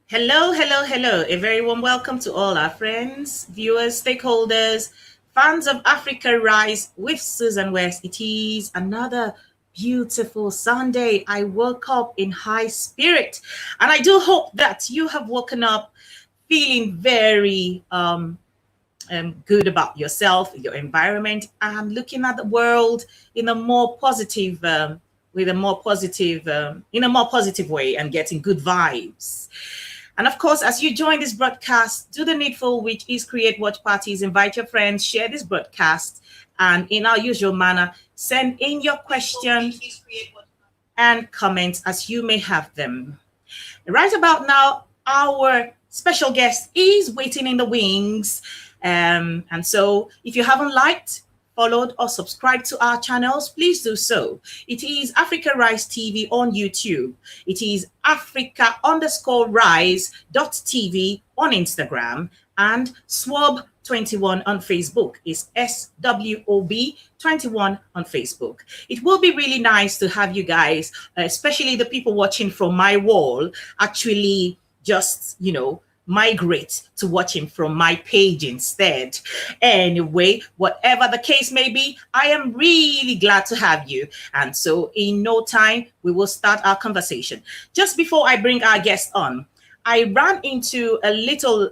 Hello, hello, hello. A very warm welcome to all our friends, viewers, stakeholders, fans of Africa Rise with Susan West. It is another beautiful Sunday. I woke up in high spirit, and I do hope that you have woken up feeling very good about yourself, your environment, and looking at the world in a more positive, with a more positive, in a more positive way, and getting good vibes. And of course, as you join this broadcast, do the needful, which is create watch parties, invite your friends, share this broadcast, and in our usual manner, send in your questions and comments as you may have them. Right about now, our special guest is waiting in the wings. And so if you haven't liked, followed, or subscribed to our channels, please do so. It is Africa Rise TV on YouTube. It is Africa_Rise.tv on Instagram, and SWOB21 on Facebook. Is SWOB21 on Facebook. It will be really nice to have you guys, especially the people watching from my wall, actually just, migrate to watching from my page instead. Anyway, whatever the case may be, I am really glad to have you. And so in no time, we will start our conversation. Just before I bring our guest on, I ran into a little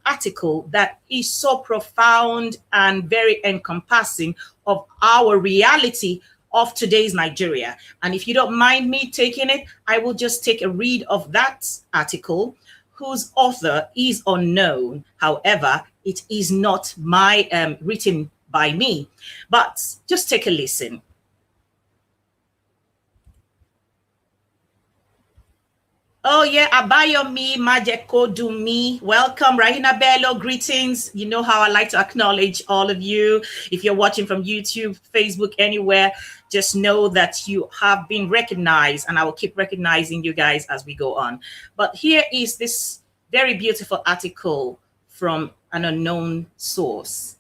article that is so profound and very encompassing of our reality of today's Nigeria. And if you don't mind me taking it, I will just take a read of that article, whose author is unknown. However, it is not written by me, but just take a listen. Oh yeah, Abayomi Majekodumi. Welcome, Rahina Bello. Greetings. You know how I like to acknowledge all of you. If you're watching from YouTube, Facebook, anywhere, just know that you have been recognized, and I will keep recognizing you guys as we go on. But here is this very beautiful article from an unknown source.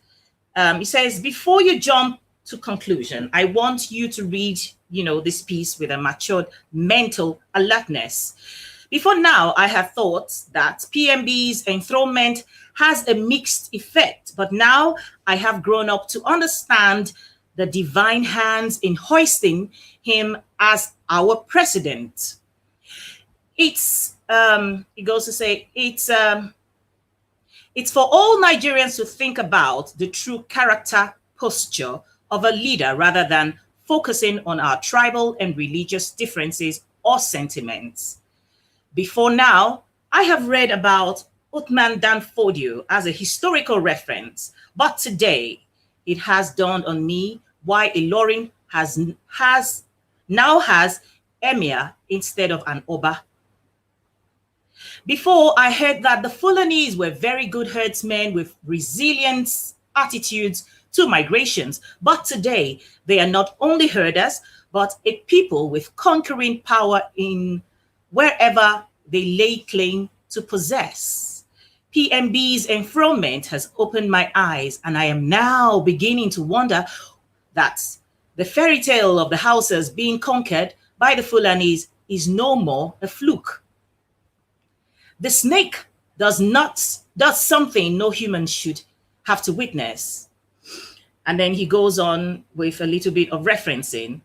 It says, before you jump to conclusion, I want you to read, this piece with a matured mental alertness. Before now, I have thought that PMB's enthronement has a mixed effect, but now I have grown up to understand the divine hands in hoisting him as our president. It goes to say, it's for all Nigerians to think about the true character posture of a leader rather than focusing on our tribal and religious differences or sentiments. Before now, I have read about Uthman Dan Fodio as a historical reference, but today it has dawned on me why Ilorin now has emir instead of an Oba. Before, I heard that the Fulanese were very good herdsmen with resilient attitudes to migrations, but today they are not only herders, but a people with conquering power in wherever they lay claim to possess. PMB's enthronement has opened my eyes, and I am now beginning to wonder that the fairy tale of the Hausas being conquered by the Fulanese is no more a fluke. The snake does something no human should have to witness. And then he goes on with a little bit of referencing.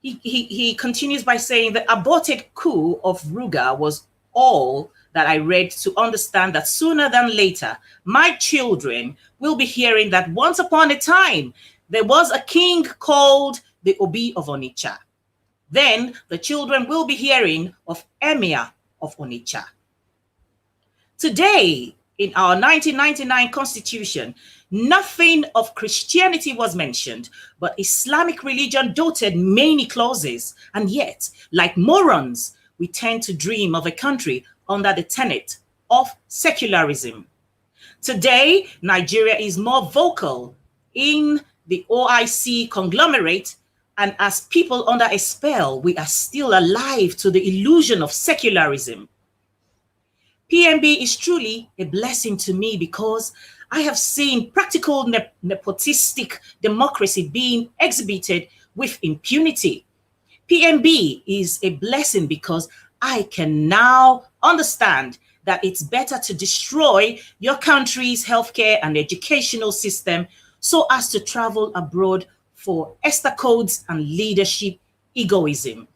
He continues by saying the aborted coup of Ruga was all that I read to understand that sooner than later, my children will be hearing that once upon a time, there was a king called the Obi of Onitsha. Then the children will be hearing of Emir of Onitsha. Today, in our 1999 Constitution, nothing of Christianity was mentioned, but Islamic religion dotted many clauses. And yet, like morons, we tend to dream of a country under the tenet of secularism. Today, Nigeria is more vocal in the OIC conglomerate, and as people under a spell, we are still alive to the illusion of secularism. PMB is truly a blessing to me because I have seen practical nepotistic democracy being exhibited with impunity. PMB is a blessing because I can now understand that it's better to destroy your country's healthcare and educational system so as to travel abroad for Esther codes and leadership egoism.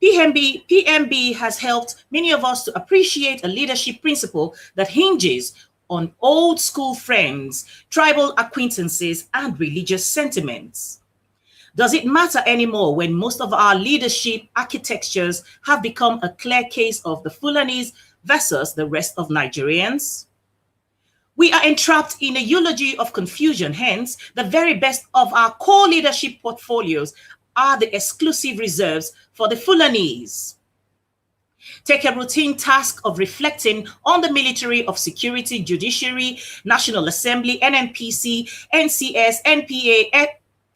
PMB has helped many of us to appreciate a leadership principle that hinges on old school friends, tribal acquaintances, and religious sentiments. Does it matter anymore when most of our leadership architectures have become a clear case of the Fulanis versus the rest of Nigerians? We are entrapped in a eulogy of confusion. Hence, the very best of our core leadership portfolios are the exclusive reserves for the Fulanis. Take a routine task of reflecting on the military of security, judiciary, National Assembly, NNPC, NCS, NPA,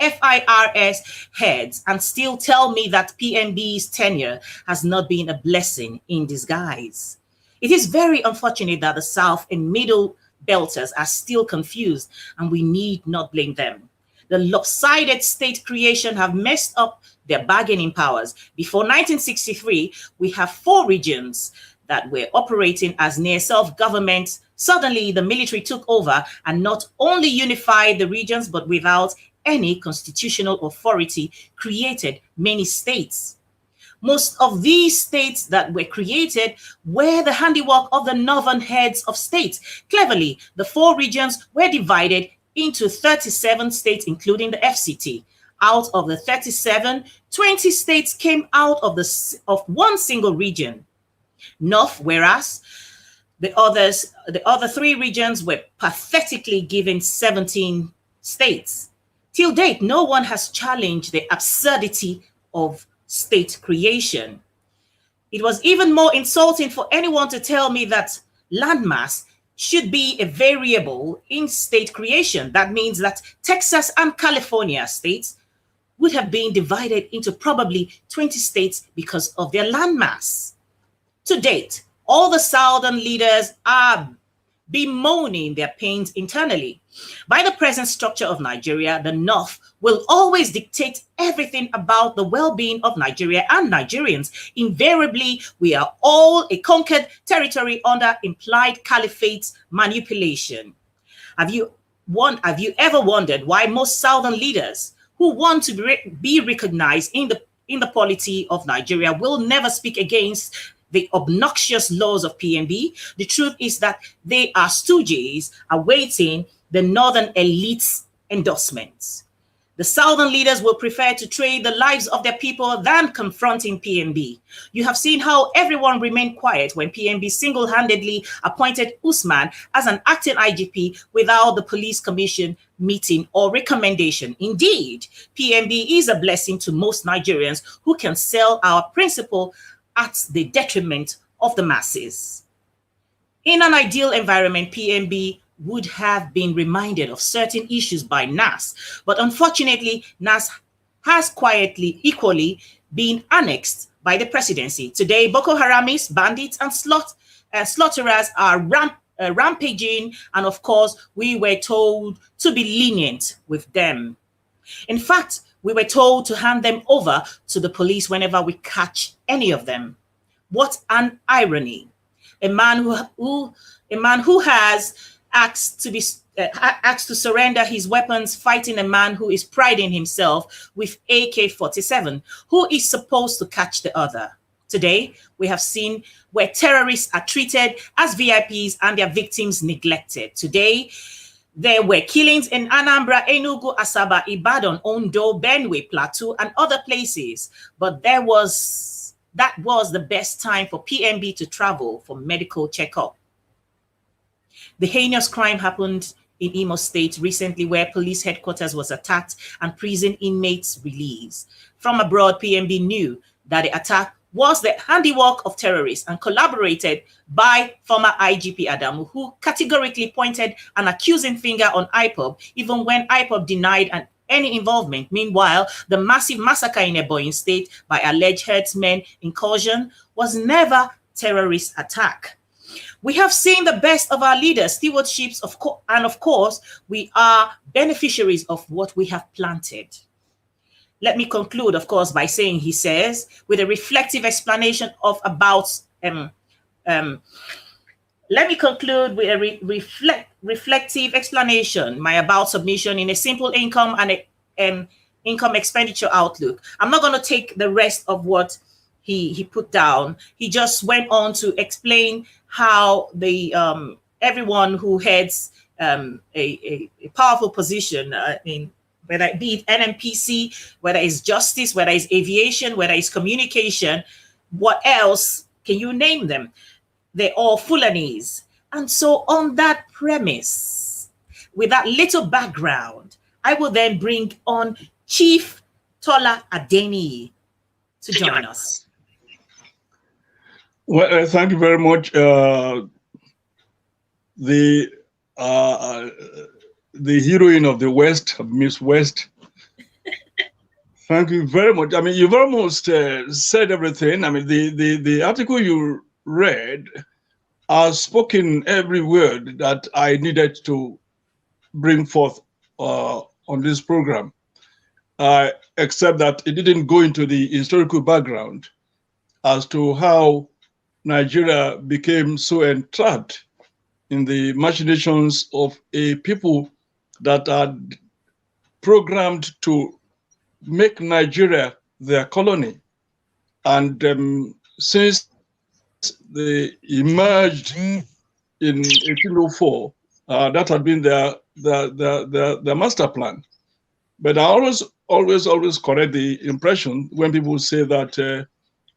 FIRS heads and still tell me that PMB's tenure has not been a blessing in disguise. It is very unfortunate that the South and Middle Belters are still confused, and we need not blame them. The lopsided state creation have messed up their bargaining powers. Before 1963, we have 4 regions that were operating as near self-government. Suddenly, the military took over and not only unified the regions, but without any constitutional authority, created many states. Most of these states that were created were the handiwork of the northern heads of states. Cleverly, the 4 regions were divided into 37 states, including the FCT. Out of the 37, 20 states came out of one single region, North, whereas the other 3 regions were pathetically given 17 states. Till date, no one has challenged the absurdity of state creation. It was even more insulting for anyone to tell me that landmass should be a variable in state creation. That means that Texas and California states would have been divided into probably 20 states because of their landmass. To date, all the Southern leaders are bemoaning their pains internally. By the present structure of Nigeria, the North will always dictate everything about the well-being of Nigeria and Nigerians. Invariably, we are all a conquered territory under implied caliphate manipulation. Have you ever wondered why most Southern leaders who want to be recognized in the polity of Nigeria will never speak against the obnoxious laws of PMB? The truth is that they are stooges awaiting the Northern elite's endorsements. The Southern leaders will prefer to trade the lives of their people than confronting PMB. You have seen how everyone remained quiet when PMB single-handedly appointed Usman as an acting IGP without the police commission meeting or recommendation. Indeed, PMB is a blessing to most Nigerians who can sell our principle at the detriment of the masses. In an ideal environment, PMB would have been reminded of certain issues by NAS, but unfortunately, NAS has quietly, equally been annexed by the presidency. Today, Boko Haramis, bandits, and slaughterers are rampaging, and of course, we were told to be lenient with them. In fact, we were told to hand them over to the police whenever we catch any of them. What an irony! A man who has asked to surrender his weapons, fighting a man who is priding himself with AK-47, who is supposed to catch the other. Today, we have seen where terrorists are treated as VIPs and their victims neglected. Today, there were killings in Anambra, Enugu, Asaba, Ibadan, Ondo, Benue, Plateau, and other places. But that was the best time for PMB to travel for medical checkup. The heinous crime happened in Imo State recently, where police headquarters was attacked and prison inmates released. From abroad, PMB knew that the attack was the handiwork of terrorists and collaborated by former IGP Adamu, who categorically pointed an accusing finger on IPOB, even when IPOB denied any involvement. Meanwhile, the massive massacre in Ebonyi State by alleged herdsmen incursion was never terrorist attack. We have seen the best of our leaders, stewardships, and of course, we are beneficiaries of what we have planted. Let me conclude, of course, by saying, he says, with a reflective explanation of about Let me conclude with a reflective explanation, my about submission in a simple income and an income expenditure outlook. I'm not going to take the rest of what he put down. He just went on to explain how the everyone who heads a powerful position in whether it be it NMPC, whether it's justice, whether it's aviation, whether it's communication, what else can you name them? They're all Fulanese. And so, on that premise, with that little background, I will then bring on Chief Tola Adeniyi to join us. Well, thank you very much. The heroine of the West, Miss West. Thank you very much. I mean, you've almost said everything. I mean, the article you read has spoken every word that I needed to bring forth on this program, except that it didn't go into the historical background as to how Nigeria became so entrapped in the machinations of a people that are programmed to make Nigeria their colony. And since they emerged in 1804, that had been their master plan. But I always correct the impression when people say that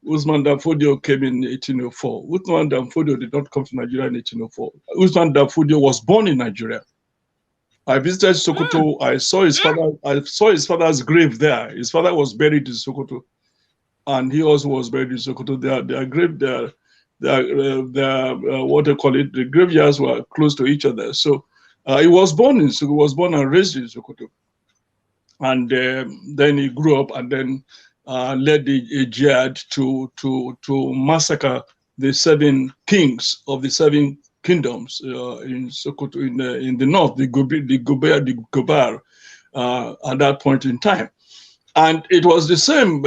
Usman Danfodio came in 1804. Usman Danfodio did not come to Nigeria in 1804. Usman Danfodio was born in Nigeria. I visited Sokoto. I saw his father. I saw his father's grave there. His father was buried in Sokoto, and he also was buried in Sokoto. Their grave, what they call it, the graveyards were close to each other. So he was born in Sokoto. He was born and raised in Sokoto, and then he grew up and then led a jihad to massacre the 7 kings of the 7 kingdoms in Sokoto, in the north, the Gobar, at that point in time. And it was the same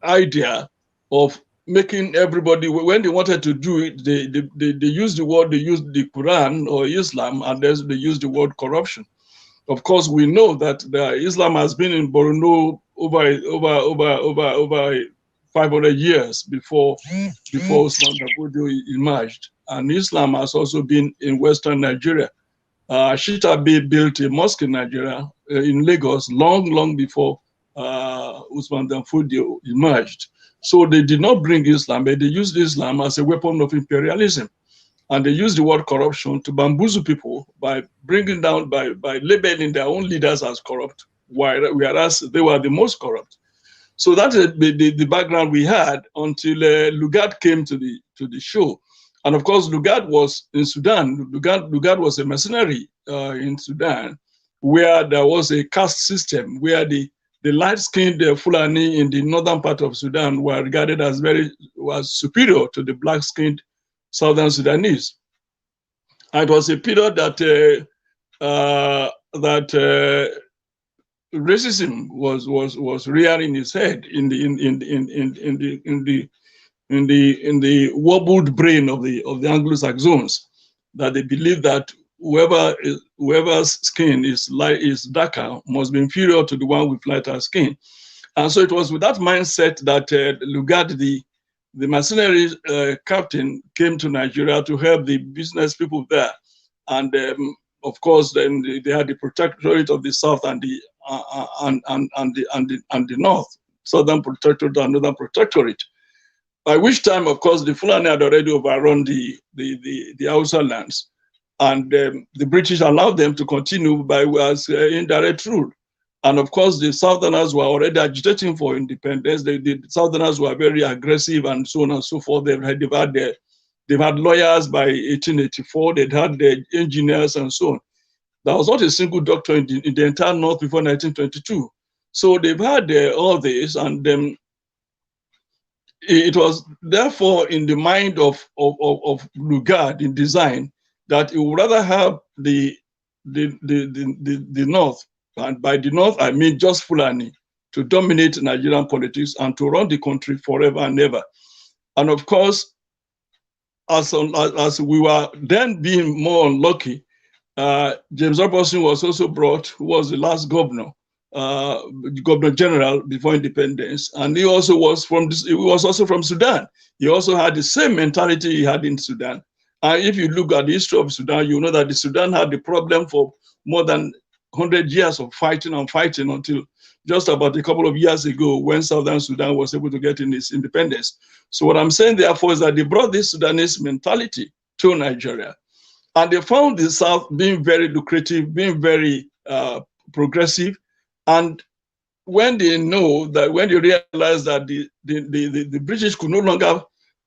idea of making everybody, when they wanted to do it, they used the Quran or Islam, and they used the word corruption. Of course, we know that Islam has been in Borno over 500 years before Usman Danfodio emerged. And Islam has also been in Western Nigeria. Shitabe built a mosque in Nigeria, in Lagos, long before Usman Danfodio emerged. So they did not bring Islam, but they used Islam as a weapon of imperialism. And they used the word corruption to bamboozle people by bringing down, by labeling their own leaders as corrupt, whereas they were the most corrupt. So that's the background we had until Lugard came to the show. And of course, Lugard was in Sudan. Lugard was a mercenary in Sudan, where there was a caste system, where the light-skinned Fulani in the northern part of Sudan were regarded as was superior to the black-skinned Southern Sudanese. And it was a period that racism was rearing its head in the wobbled brain of the Anglo-Saxons, that they believe that whoever's skin is darker must be inferior to the one with lighter skin. And so it was with that mindset that Lugard, the mercenary captain, came to Nigeria to help the business people there. And of course, then they had the protectorate of the south and the north, southern protectorate and northern protectorate. By which time, of course, the Fulani had already overrun the Hausa lands, and the British allowed them to continue as indirect rule. And of course, the Southerners were already agitating for independence. The Southerners were very aggressive and so on and so forth. They've had lawyers by 1884. They'd had the engineers and so on. There was not a single doctor in the entire North before 1922. So they've had all this, and it was therefore in the mind of Lugard in design that he would rather have the North, and by the North I mean just Fulani, to dominate Nigerian politics and to run the country forever and ever. And of course, as we were then being more unlucky, James Robertson was also brought, who was the last governor, governor general before independence, and he also was from this, he was also from Sudan. He also had the same mentality he had in Sudan. And if you look at the history of Sudan, you know that the Sudan had the problem for more than 100 years of fighting and fighting until just about a couple of years ago when Southern Sudan was able to get in its independence. So what I'm saying therefore is that they brought this Sudanese mentality to Nigeria. And they found the South being very lucrative, being very progressive. And when they know that, when they realize that the British could no longer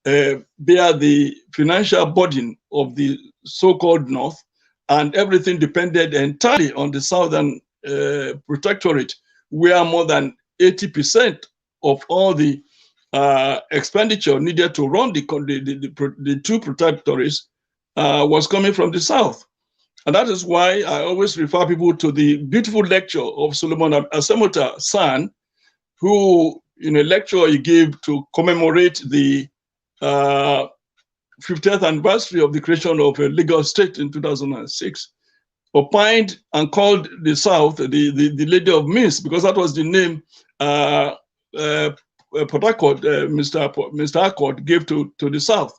bear the financial burden of the so-called North, and everything depended entirely on the Southern protectorate, where more than 80% of all the expenditure needed to run the two protectorates was coming from the South. And that is why I always refer people to the beautiful lecture of Solomon Asemota San, who, in a lecture he gave to commemorate the 50th anniversary of the creation of a legal state in 2006, opined and called the South the Lady of Mins, because that was the name Port Harcourt, Mr. Harcourt gave to the South,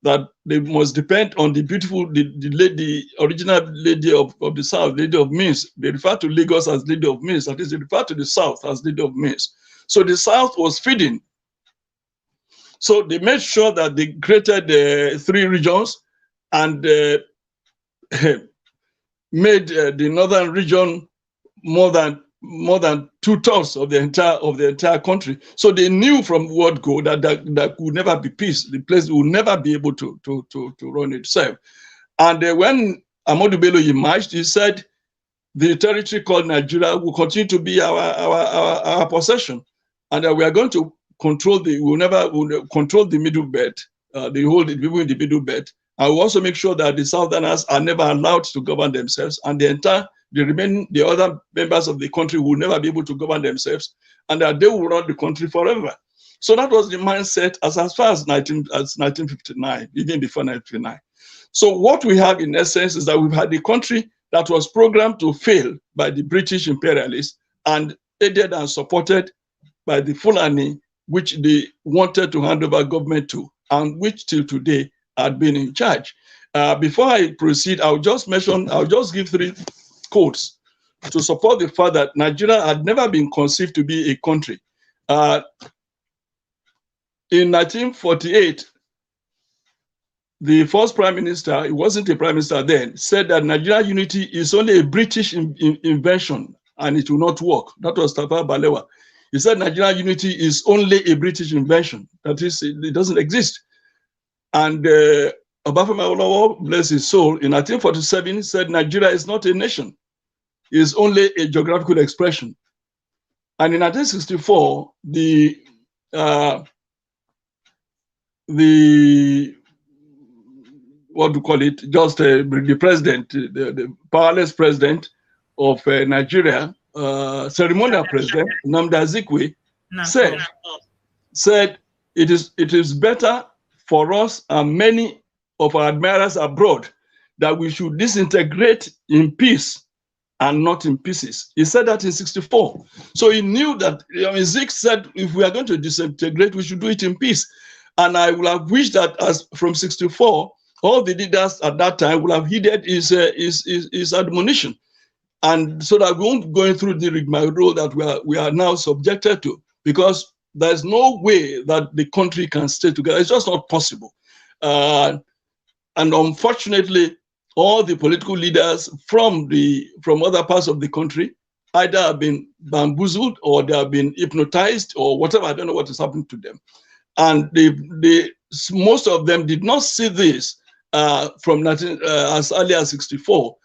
that they must depend on the beautiful, the original lady of the South, Lady of Mins. They refer to Lagos as Lady of Mins, that is, they refer to the South as Lady of Mins. So the South was feeding. So they made sure that they created 3 regions and made the northern region more than 2/3 of the entire country. So they knew from word go that that would never be peace. The place would never be able to run itself. And when Ahmadu Bello emerged, he said the territory called Nigeria will continue to be our possession, and that we are going to control we'll control the middle belt, the people in the middle belt. I will also make sure that the Southerners are never allowed to govern themselves, and the other members of the country will never be able to govern themselves, and that they will run the country forever. So that was the mindset as far as 1959, even before 1959. So what we have in essence is that we've had a country that was programmed to fail by the British imperialists and aided and supported by the Fulani, which they wanted to hand over government to, and which till today had been in charge. Before I proceed, I'll just give 3 quotes to support the fact that Nigeria had never been conceived to be a country. In 1948, the first prime minister, he wasn't a prime minister then, said that Nigeria unity is only a British invention and it will not work. That was Tafawa Balewa. He said Nigeria unity is only a British invention. That is, it doesn't exist. And Obafemi Awolowo, bless his soul, in 1947 said Nigeria is not a nation. It is only a geographical expression. And in 1964, the what do you call it? Just the president, the powerless president of Nigeria, ceremonial president, Nnamdi Azikiwe, said it is better for us and many of our admirers abroad that we should disintegrate in peace and not in pieces. He said that in 1964. So he knew that, Zik said, if we are going to disintegrate, we should do it in peace. And I would have wished that as from 1964, all the leaders at that time would have heeded his admonition. And so that we won't go through the rigmarole that we are now subjected to, because there's no way that the country can stay together. It's just not possible. And unfortunately, all the political leaders from other parts of the country either have been bamboozled or they have been hypnotized or whatever. I don't know what is happening to them. And most of them did not see this from as early as 1964.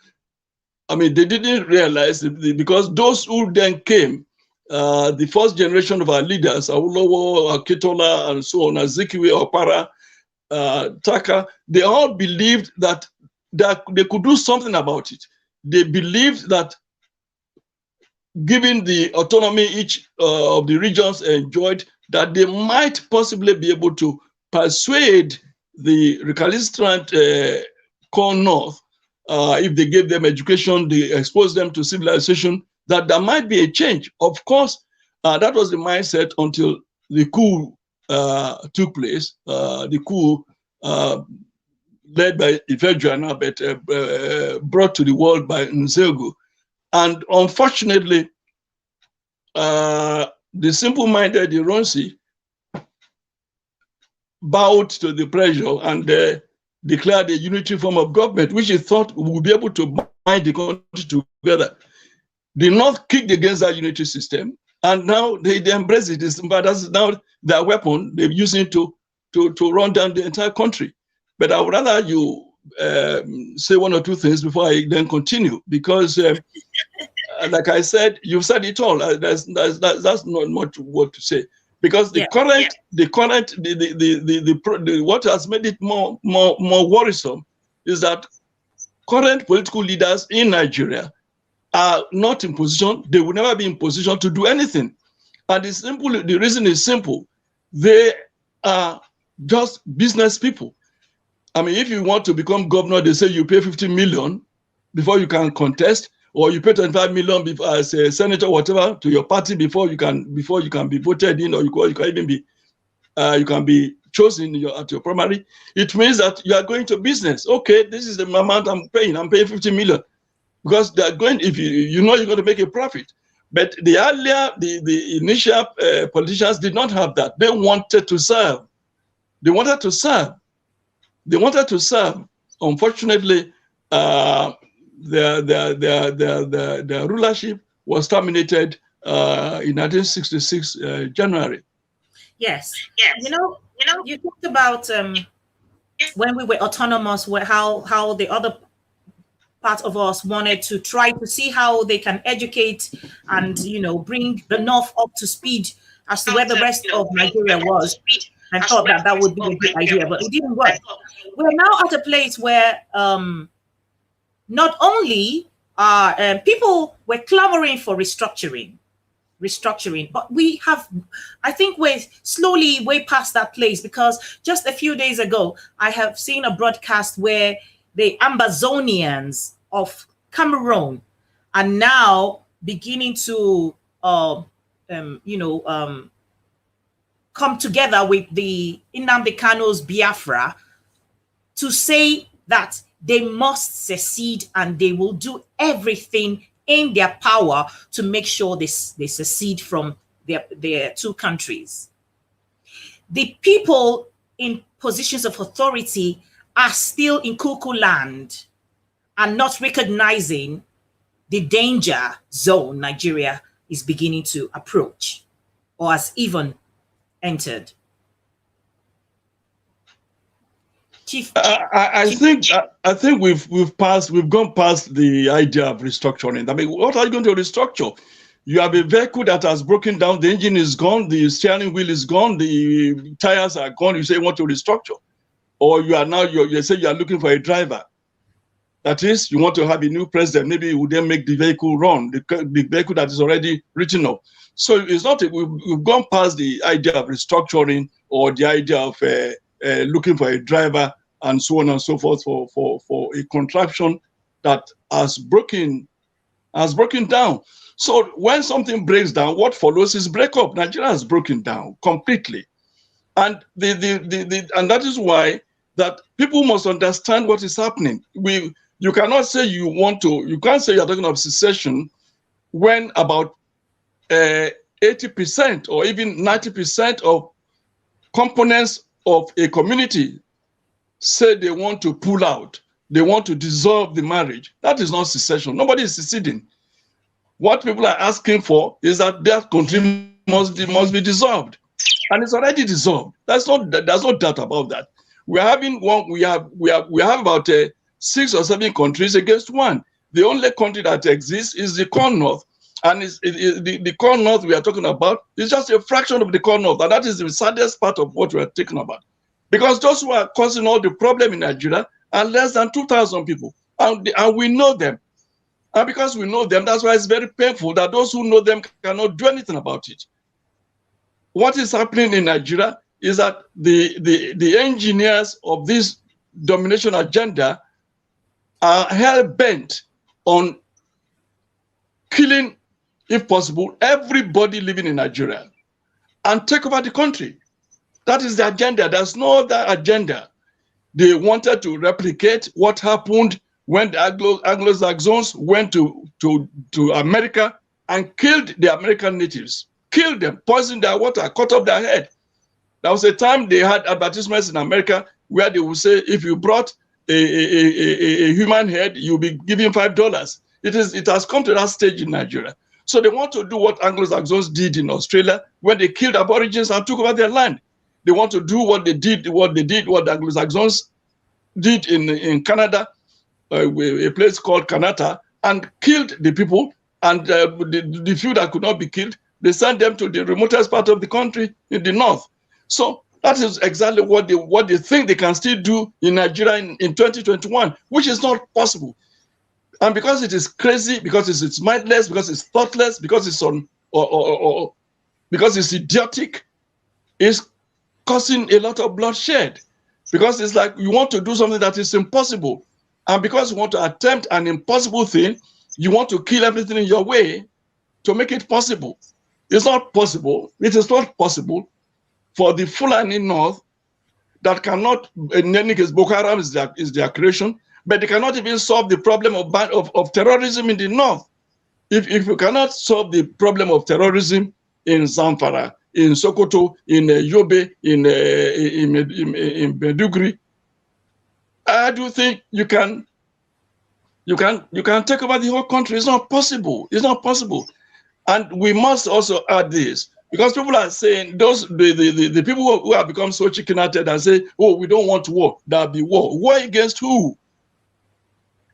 I mean, they didn't realize because those who then came, the first generation of our leaders, Awolowo, Tola, and so on, Azikiwe, Opara, Taka, they all believed that they could do something about it. They believed that given the autonomy each of the regions enjoyed, that they might possibly be able to persuade the recalcitrant core North, if they gave them education, they exposed them to civilization, that there might be a change. Of course, that was the mindset until the coup took place. The coup led by Ifejuana, but brought to the world by Nzego. And unfortunately, the simple-minded Ironsi bowed to the pressure and declared a unitary form of government, which he thought would be able to bind the country together. The North kicked against that unitary system, and now they embrace it. But that's now their weapon. They're using to run down the entire country. But I would rather you say one or two things before I then continue, because like I said, you've said it all. That's not much what to say, because the what has made it more worrisome is that current political leaders in Nigeria are not in position. They will never be in position to do anything, and the reason is simple. They are just business people. I mean, if you want to become governor, they say you pay 50 million before you can contest, or you pay 25 million before, as a senator, whatever, to your party before you can be voted in, or you can even be you can be chosen at your primary. It means that you are going to business. Okay, this is the amount I'm paying. I'm paying 50 million because they are going. If you know you're going to make a profit. But the initial politicians did not have that. They wanted to serve. They wanted to serve. They wanted to serve. Unfortunately, their rulership was terminated in 1966 January. Yes. You talked about when we were autonomous, how the other part of us wanted to try to see how they can educate and bring the North up to speed as to where the rest of Nigeria was, and thought that would be a good idea, but it didn't work. We're now at a place where not only people were clamoring for restructuring, but I think we're slowly way past that place, because just a few days ago, I have seen a broadcast where the Ambazonians of Cameroon are now beginning to come together with the Nnamdi Kanu's Biafra to say that they must secede, and they will do everything in their power to make sure they secede from their two countries. The people in positions of authority are still in cuckoo land and not recognizing the danger zone Nigeria is beginning to approach, or has even entered. Chief, I think we've gone past the idea of restructuring. I mean, what are you going to restructure? You have a vehicle that has broken down, the engine is gone, the steering wheel is gone, the tires are gone. You say you want to restructure, or you say you are looking for a driver. That is, you want to have a new president. Maybe you would then make the vehicle run, the vehicle that is already written up. So it's not. We've gone past the idea of restructuring or the idea of looking for a driver and so on and so forth for a contraption that has broken down. So when something breaks down, what follows is breakup. Nigeria has broken down completely, and and that is why that people must understand what is happening. You cannot say you can't say you're talking of secession when about 80% or even 90% of components of a community say they want to pull out, they want to dissolve the marriage. That is not secession. Nobody is seceding. What people are asking for is that their country must be dissolved, and it's already dissolved. There's no doubt about that. We have about 6 or 7 countries against one. The only country that exists is the core North, and the core North we are talking about is just a fraction of the core North, and that is the saddest part of what we are talking about. Because those who are causing all the problem in Nigeria are less than 2,000 people, and we know them. And because we know them, that's why it's very painful that those who know them cannot do anything about it. What is happening in Nigeria is that the engineers of this domination agenda are hell-bent on killing, if possible, everybody living in Nigeria and take over the country. That is the agenda. There's no other agenda. They wanted to replicate what happened when the Anglo-Saxons went to America and killed the American natives, killed them, poisoned their water, cut off their head. There was a time they had advertisements in America where they would say, if you brought a human head, you'll be given $5. It has come to that stage in Nigeria. So they want to do what Anglo-Saxons did in Australia when they killed Aborigines and took over their land. They want to do what the Anglo-Saxons did in Canada, a place called Kanata, and killed the people, and the few that could not be killed, they sent them to the remotest part of the country in the north. So that is exactly what they think they can still do in Nigeria in 2021, which is not possible. And because it is crazy, because it's mindless, because it's thoughtless, because it's because it's idiotic, it's causing a lot of bloodshed. Because it's like you want to do something that is impossible. And because you want to attempt an impossible thing, you want to kill everything in your way to make it possible. It's not possible. It is not possible for the Fulani North that cannot, in any case, Boko Haram is their creation, but they cannot even solve the problem of terrorism in the North. If you cannot solve the problem of terrorism in Zamfara, in Sokoto, in Yobe, in Maiduguri, I do think you can take over the whole country. It's not possible. It's not possible. And we must also add this, because people are saying the people who have become so chicken-hearted and say, oh, we don't want war, there'll be war. War against who?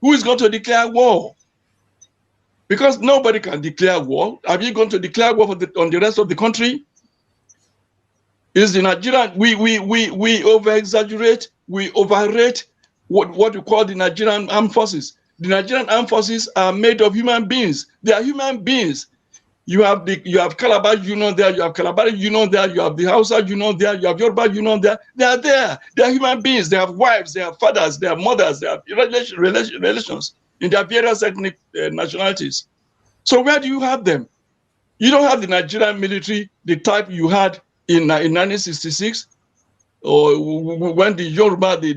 Who is going to declare war? Because nobody can declare war. Are you going to declare war on the rest of the country? Is the Nigerian, we over-exaggerate, we overrate what we call the Nigerian armed forces. The Nigerian armed forces are made of human beings. They are human beings. You have Calabar Union there, you have Calabar Union there, you have the Hausa Union there, you have Yoruba Union there. They are there. They are human beings. They have wives, they have fathers, they have mothers, they have relations in their various ethnic nationalities. So where do you have them? You don't have the Nigerian military, the type you had in 1966, or when the Yoruba, the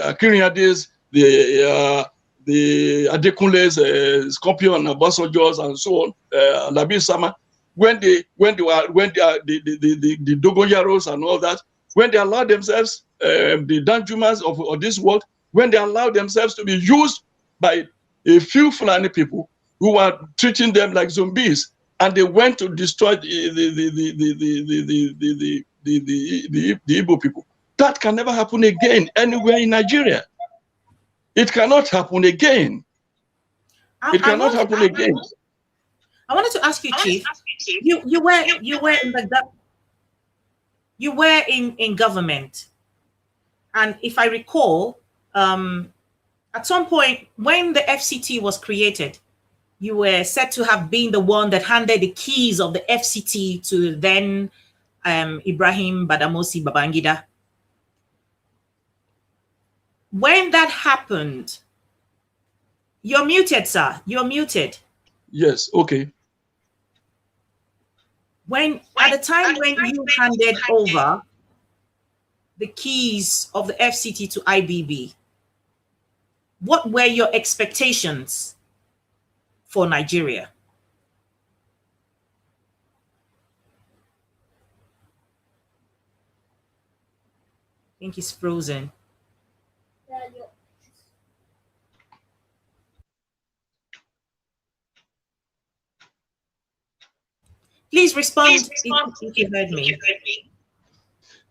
Akirinya days, the Adekunles, Scorpion, Basojos, and so on, Labi Sama, when the Dogonyaros and all that, when they allow themselves, the Danjumas of this world, when they allow themselves to be used by a few Fulani people who are treating them like zombies, and they went to destroy the Igbo people. That can never happen again anywhere in Nigeria. It cannot happen again. It cannot happen again. I wanted to ask you, Chief. You were in government, and if I recall, at some point when the FCT was created, you were said to have been the one that handed the keys of the FCT to then Ibrahim Badamasi Babangida. When that happened, you're muted, sir. You're muted. Yes, okay. At the time when you handed over the keys of the FCT to IBB, what were your expectations for Nigeria? I think he's frozen. Please respond if you heard me.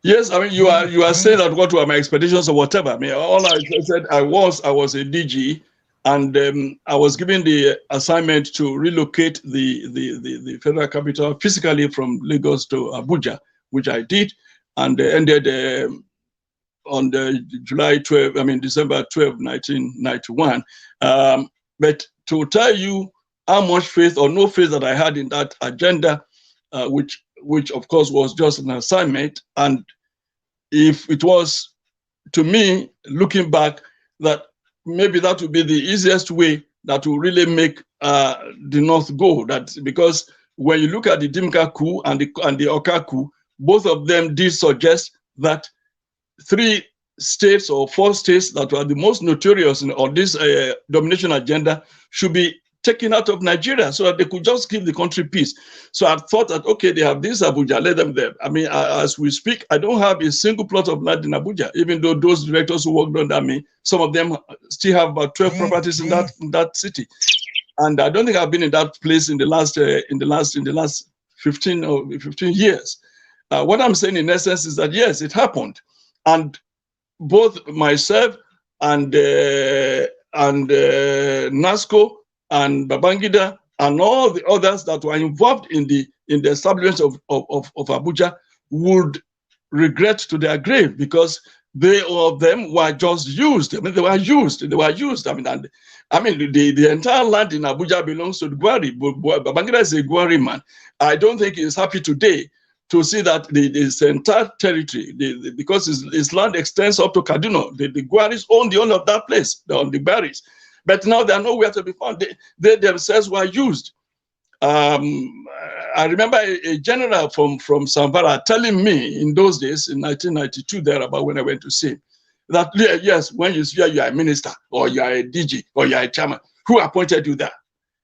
Yes, I mean you are saying that what were my expectations or whatever. I mean, all I said I was a DG, and I was given the assignment to relocate the federal capital physically from Lagos to Abuja, which I did, and ended on the December 12, 1991. But to tell you how much faith or no faith that I had in that agenda, which which of course was just an assignment. And if it was, to me, looking back, that maybe that would be the easiest way that will really make the North go. That because when you look at the Dimka coup and the Oka coup, both of them did suggest that 3 states or 4 states that were the most notorious on this domination agenda should be taken out of Nigeria so that they could just give the country peace. So I thought that, okay, they have this Abuja, let them there. I mean, as we speak, I don't have a single plot of land in Abuja, even though those directors who worked under me, some of them still have about 12 properties in that city. And I don't think I've been in that place in the last 15 years. What I'm saying in essence is that yes, it happened, and both myself and NASCO and Babangida and all the others that were involved in the establishment of Abuja would regret to their grave, because they all of them were just used. I mean, they were used. I mean, the entire land in Abuja belongs to the Gwari. Babangida is a Gwari man. I don't think he's happy today to see that this entire territory, because his land extends up to Kaduna. The Gwaris own the owner of that place, on the Gwaris. But now they are nowhere to be found. They themselves were used. I remember a general from Samvara telling me in those days, in 1992, thereabout, when I went to see him, that yes, when you are a minister or you are a DG or you are a chairman, who appointed you there?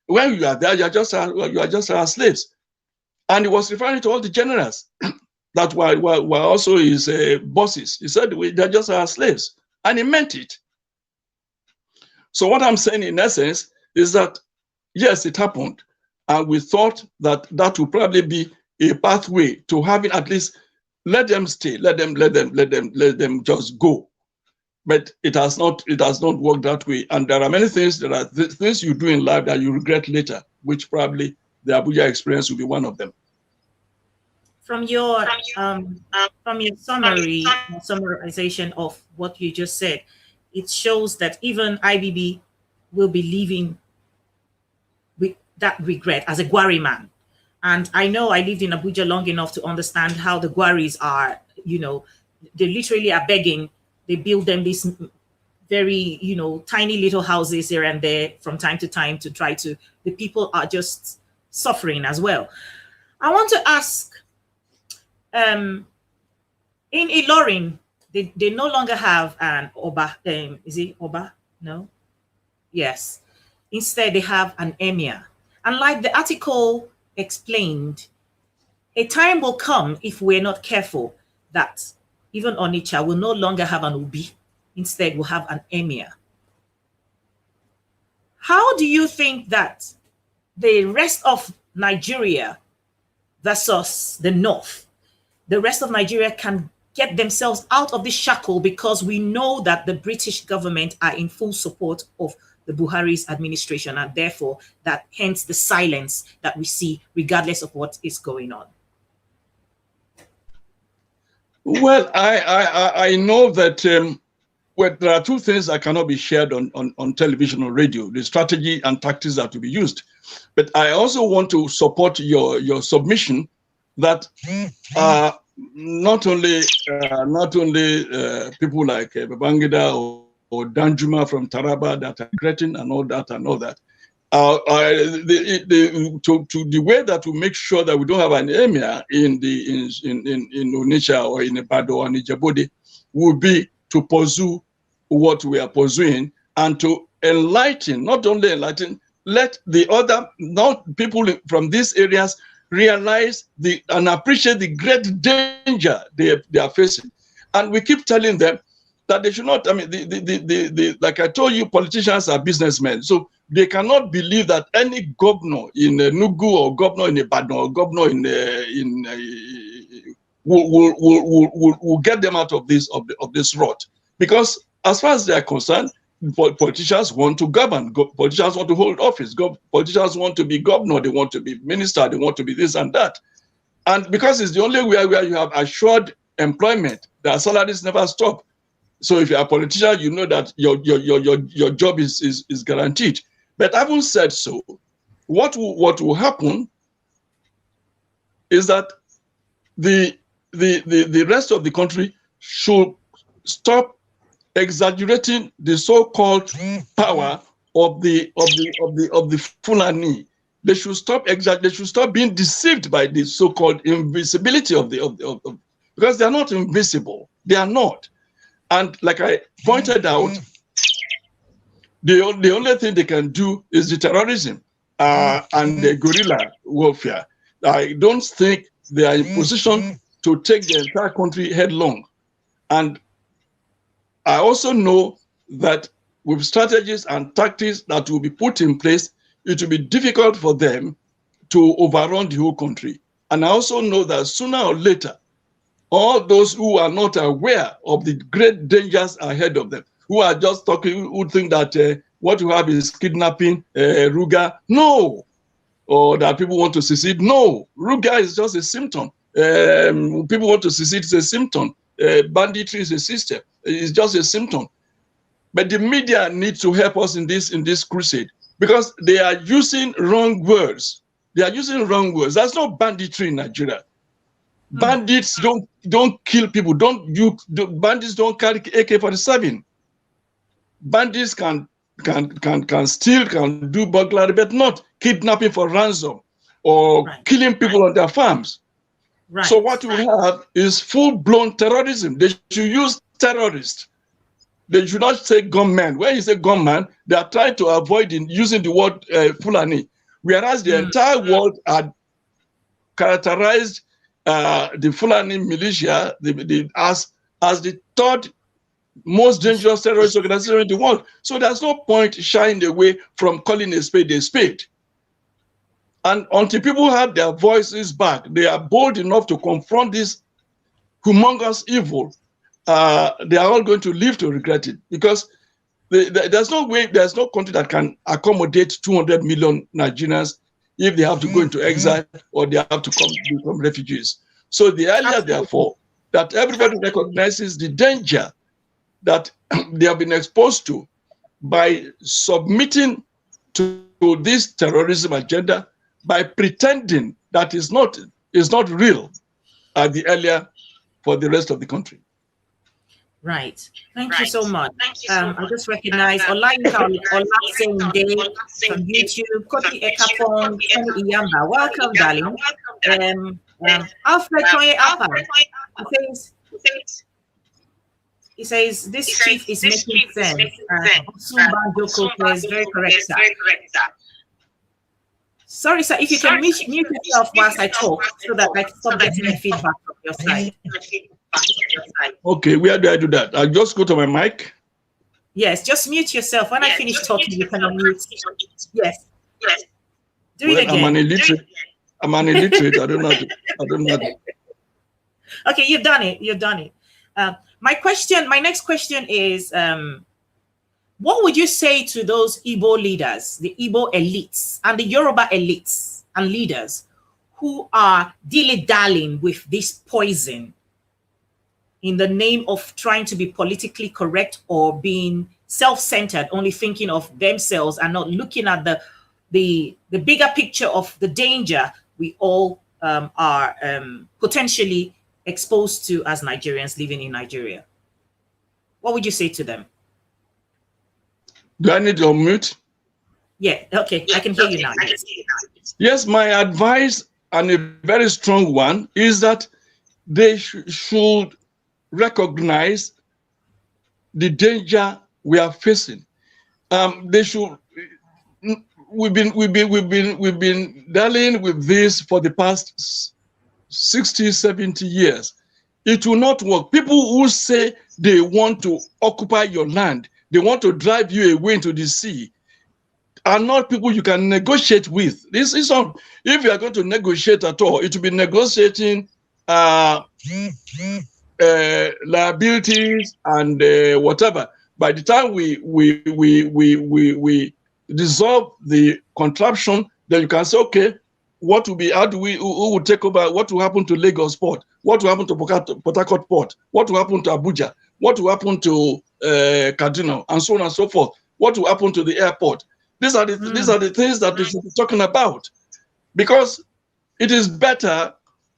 When you are there, you are just our slaves. And he was referring to all the generals that were also his bosses. He said, they're just our slaves. And he meant it. So what I'm saying in essence is that, yes, it happened. And we thought that that would probably be a pathway to having at least let them stay, let them just go. But it has not worked that way. And there are many things, things you do in life that you regret later, which probably the Abuja experience will be one of them. From your summarization of what you just said, it shows that even IBB will be living with that regret as a Gwari man. And I know I lived in Abuja long enough to understand how the Gwaris are, they literally are begging. They build them these very, tiny little houses here and there from time to time to try to, the people are just suffering as well. I want to ask, in Ilorin, they no longer have an Oba. Is it Oba? No? Yes. Instead, they have an Emir. And like the article explained, a time will come, if we're not careful, that even Onitsha will no longer have an Obi. Instead, we'll have an Emir. How do you think that the rest of Nigeria versus the North, the rest of Nigeria can get themselves out of this shackle? Because we know that the British government are in full support of the Buhari's administration, and therefore that hence the silence that we see regardless of what is going on. Well, I know that there are two things that cannot be shared on television or radio: the strategy and tactics that will be used. But I also want to support your submission that not only people like Babangida or Danjuma from Taraba that are regretting and all that, to the way that we make sure that we don't have an emir in Onitsha or in Ibadan or in Ijebode would be to pursue what we are pursuing and to enlighten, not only enlighten, let the other people from these areas realize and appreciate the great danger they are facing. And we keep telling them that they should not, I mean, like I told you, politicians are businessmen. So they cannot believe that any governor in Nugu or governor in Ibadan or governor will get them out of this rut. Because as far as they are concerned, politicians want to govern, politicians want to hold office, politicians want to be governor, they want to be minister, they want to be this and that. And because it's the only way where you have assured employment, their salaries never stop. So if you're a politician, you know that your job is guaranteed. But having said so, what will happen is that the rest of the country should stop exaggerating the so-called power of the Fulani. They should stop they should stop being deceived by the so-called invisibility of because they are not invisible. They are not. And like I pointed out, the only thing they can do is the terrorism and the guerrilla warfare. I don't think they are in position to take the entire country headlong. And I also know that with strategies and tactics that will be put in place, it will be difficult for them to overrun the whole country. And I also know that sooner or later, all those who are not aware of the great dangers ahead of them, who are just talking, who think that what you have is kidnapping, Ruga, no. Or that people want to secede, no. Ruga is just a symptom. People want to secede, it's a symptom. Banditry is a system. It's just a symptom. But the media needs to help us in this crusade because they are using wrong words. They are using wrong words. That's not banditry in Nigeria. Bandits don't kill people. Bandits don't carry AK-47. Bandits can steal, can do burglary, but not kidnapping for ransom or killing people on their farms. Right. So what we have is full-blown terrorism. They should use terrorists. They should not say gunmen. When you say gunman, they are trying to avoid using the word Fulani, whereas the entire world had characterized the Fulani militia as the third most dangerous terrorist organization in the world. So there's no point shying away from calling a spade a spade. And until people have their voices back, they are bold enough to confront this humongous evil, they are all going to live to regret it because there's no country that can accommodate 200 million Nigerians if they have to go into exile or they have to become refugees. So the earlier, therefore, that everybody recognizes the danger that they have been exposed to by submitting to this terrorism agenda, by pretending that is not real, the earlier for the rest of the country. Right. Thank you so much. I just recognize Olayinka Olasende from YouTube, Koti Ekapong, Tony Iyamba. Welcome, darling. Alfred Toye Apa. He says this chief is making sense. Sumbanjo is very correct, sir. Sorry, sir, if you can mute yourself whilst I talk so that I can stop getting the feedback from your side. Okay, where do I do that? I'll just go to my mic. Yes, just mute yourself. When I finish talking, you can unmute. Yes. Do it again. I'm an illiterate. I don't know. Okay, you've done it. My next question is, what would you say to those Igbo leaders, the Igbo elites and the Yoruba elites and leaders who are dilly-dallying with this poison in the name of trying to be politically correct or being self-centered, only thinking of themselves and not looking at the bigger picture of the danger we all are potentially exposed to as Nigerians living in Nigeria? What would you say to them? Do I need to unmute? Yeah, okay, I can hear you now. Yes, my advice, and a very strong one, is that they should recognize the danger we are facing. They should. We've been dealing with this for the past 60, 70 years. It will not work. People who say they want to occupy your land, they want to drive you away into the sea, are not people you can negotiate with. This is on. If you are going to negotiate at all, it will be negotiating liabilities and whatever. By the time we dissolve the contraption, then you can say, okay, what will be? Who will take over? What will happen to Lagos Port? What will happen to Port Harcourt Port? What will happen to Abuja? What will happen to Kaduna, and so on and so forth? What will happen to the airport? These are the things that we should be talking about, because it is better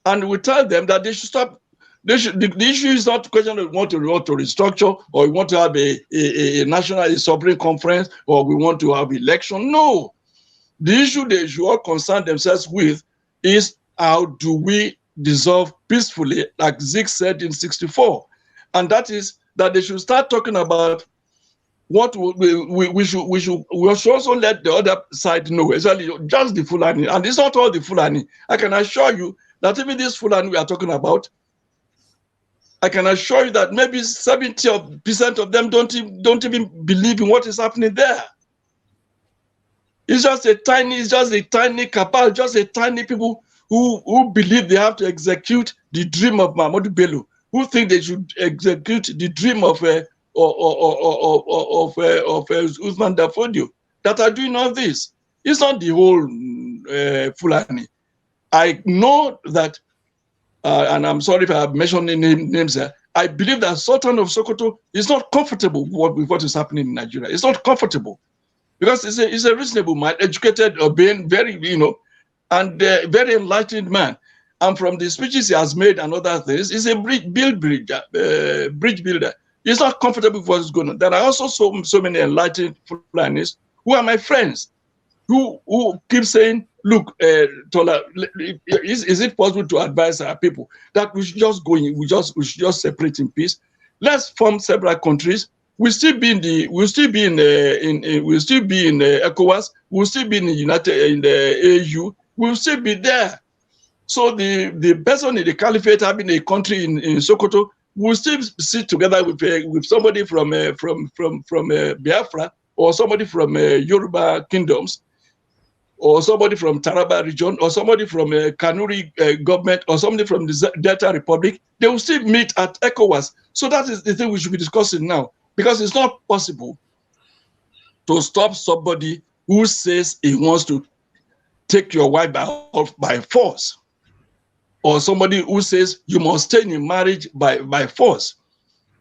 and we tell them that they should stop. The issue is not a question of we want to restructure, or we want to have a national sovereign conference, or we want to have election. No. The issue they should all concern themselves with is how do we dissolve peacefully, like Zeke said in 64. And that is that they should start talking about what we should also let the other side know, exactly just the Fulani. And it's not all the Fulani. I can assure you that even this Fulani we are talking about, I can assure you that maybe 70% of them don't even believe in what is happening there. It's just a tiny cabal, just a tiny people who believe they have to execute the dream of Mahmoud Bello, who think they should execute the dream of Usman Dafodio, that are doing all this. It's not the whole Fulani. I know that, and I'm sorry if I'm mentioning names there, I believe that Sultan of Sokoto is not comfortable with what is happening in Nigeria. It's not comfortable. Because he's a reasonable man, educated, obeying, very, and very enlightened man. And from the speeches he has made and other things, he's a bridge builder. He's not comfortable with what's going on. There are also so many enlightened Fulanis who are my friends, who keep saying, look, Tola, is it possible to advise our people that we should just go in, we should just separate in peace? Let's form several countries. We'll still be in ECOWAS. We'll still be in the AU. We'll still be there. So the person in the caliphate having a country in Sokoto will still sit together with somebody from Biafra, or somebody from Yoruba kingdoms, or somebody from Taraba region, or somebody from Kanuri government, or somebody from the Delta Republic. They will still meet at ECOWAS. So that is the thing we should be discussing now. Because it's not possible to stop somebody who says he wants to take your wife by force, or somebody who says you must stay in marriage by force.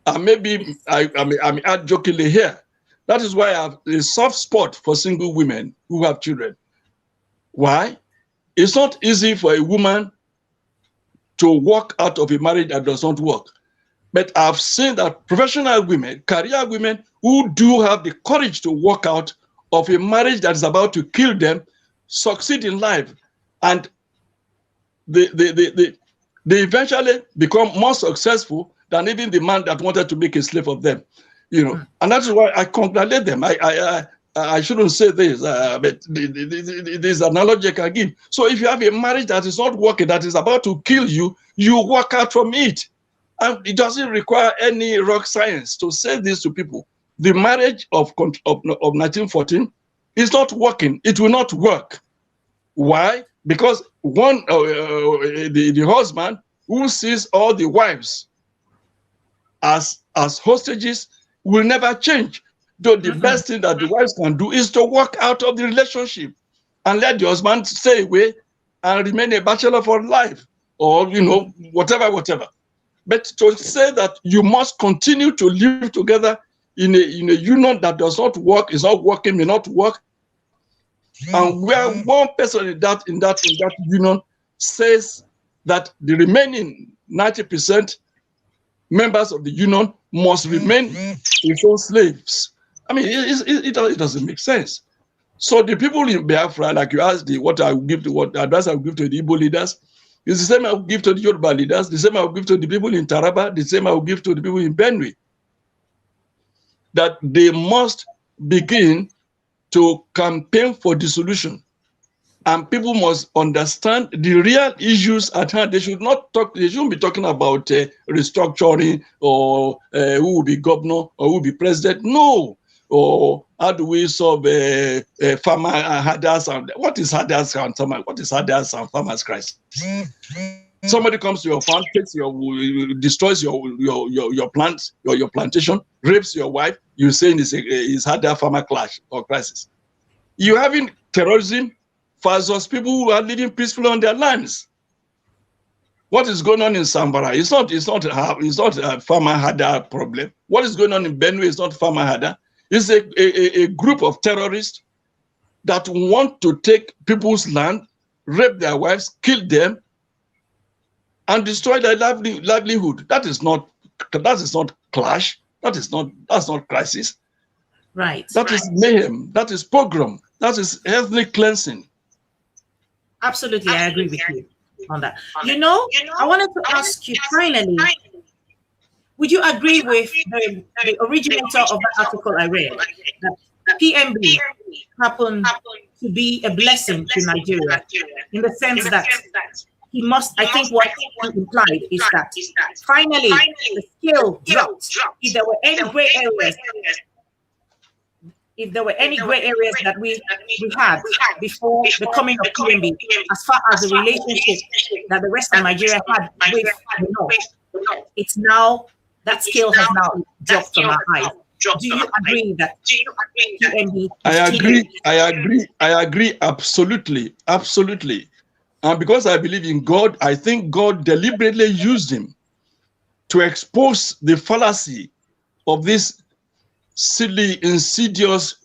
And maybe I'm add jokingly here. That is why I have a soft spot for single women who have children. Why? It's not easy for a woman to walk out of a marriage that does not work. But I've seen that professional women, career women, who do have the courage to walk out of a marriage that is about to kill them, succeed in life. And they eventually become more successful than even the man that wanted to make a slave of them. And that's why I congratulate them. I shouldn't say this, but this analogy I can give. So if you have a marriage that is not working, that is about to kill you, you walk out from it. And it doesn't require any rock science to say this to people. The marriage of 1914 is not working. It will not work. Why? Because the husband who sees all the wives as hostages will never change. Though the best thing that the wives can do is to walk out of the relationship and let the husband stay away and remain a bachelor for life, or whatever. But to say that you must continue to live together in a union that does not work, is not working, may not work, and where one person in that union says that the remaining 90% members of the union must remain its own slaves. I mean, it doesn't make sense. So the people in Biafra, like you asked, what advice I would give to the Igbo leaders, is the same I would give to the Yoruba leaders, the same I would give to the people in Taraba, the same I would give to the people in Benue. That they must begin to campaign for dissolution. And people must understand the real issues at hand. They shouldn't be talking about restructuring, or who will be governor, or who will be president. No. Or how do we solve farmer herders? What is herders and farmers? What is herders and farmers crisis? Somebody comes to your farm, destroys your plants, your plantation, rapes your wife. You say it's herder farmer clash or crisis. You having terrorism versus people who are living peacefully on their lands. What is going on in Sambara? It's not a farmer herder problem. What is going on in Benue is not farmer herder. It's a group of terrorists that want to take people's land, rape their wives, kill them, and destroy their livelihood. That is not clash. That's not crisis. Right. That is mayhem. That is pogrom. That is ethnic cleansing. Absolutely, I agree with you on that. You know, I wanted to ask you finally, would you agree with the originator of the article I read, that PMB happened to be a blessing to Nigeria, in the sense that he must, I think what he implied is that finally the scale dropped. If there were any gray areas, that we had before the coming of PMB, as far as the relationship that the rest of Nigeria had with the North, it's now, that scale has now dropped from our eyes. Do you agree that PMB? I agree absolutely. And because I believe in God, I think God deliberately used him to expose the fallacy of this silly, insidious,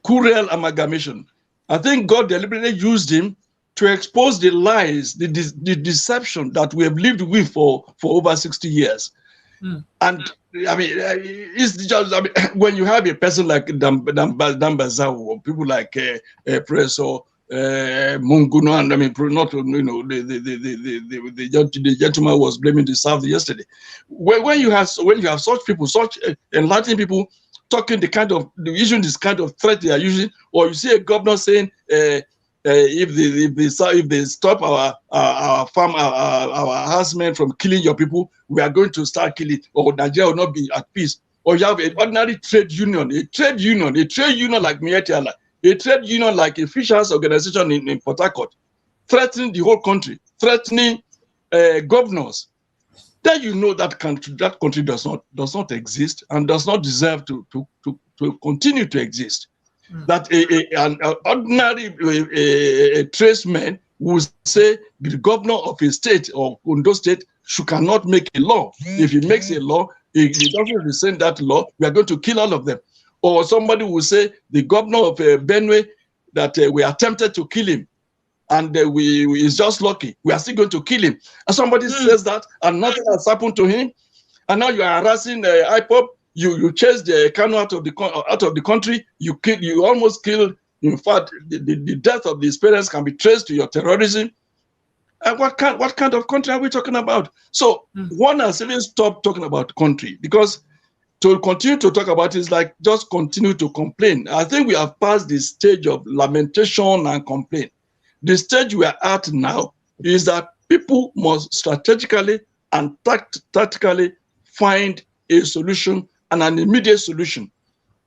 cruel amalgamation. I think God deliberately used him to expose the lies, the deception that we have lived with for over 60 years. And I mean, it's just, I mean, when you have a person like Dambazawo, or people like Professor Munguno, and I mean, not, you know, the gentleman was blaming the South yesterday. When you have such people, such enlightened people talking using this kind of threat they are using, or you see a governor saying, if they stop our farm, our herdsmen from killing your people, we are going to start killing, or Nigeria will not be at peace. Or you have an ordinary trade union, a trade union like Mietiala, a trade union like a fishers organization in Port Harcourt, threatening the whole country, threatening governors. Then you know that country does not exist and does not deserve to continue to exist. That an ordinary tradesman would say the governor of a state or Ondo state cannot make a law. If he makes a law, he doesn't rescind that law, we are going to kill all of them. Or somebody will say the governor of Benue, that we are tempted to kill him, and he's just lucky, we are still going to kill him. And somebody says that, and nothing has happened to him, and now you are harassing IPOP. You chase the Kanu out of the country. You almost killed. In fact, the death of these parents can be traced to your terrorism. And what kind of country are we talking about? So one has even stopped talking about country, because to continue to talk about it is like just continue to complain. I think we have passed the stage of lamentation and complaint. The stage we are at now is that people must strategically and tactically find a solution, and an immediate solution.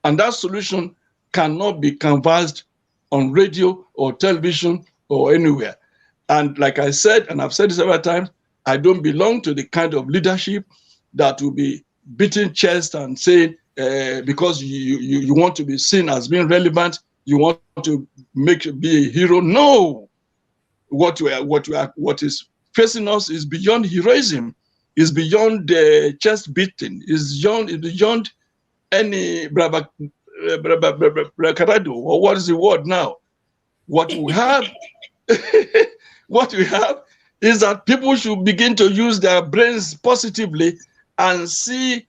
And that solution cannot be canvassed on radio or television or anywhere. And like I said, and I've said this several times, I don't belong to the kind of leadership that will be beating chest and saying, because you want to be seen as being relevant, you want to be a hero. No! What is facing us is beyond heroism. Is beyond chest beating, is beyond any bracado, or what is the word now? What we have, is that people should begin to use their brains positively and see,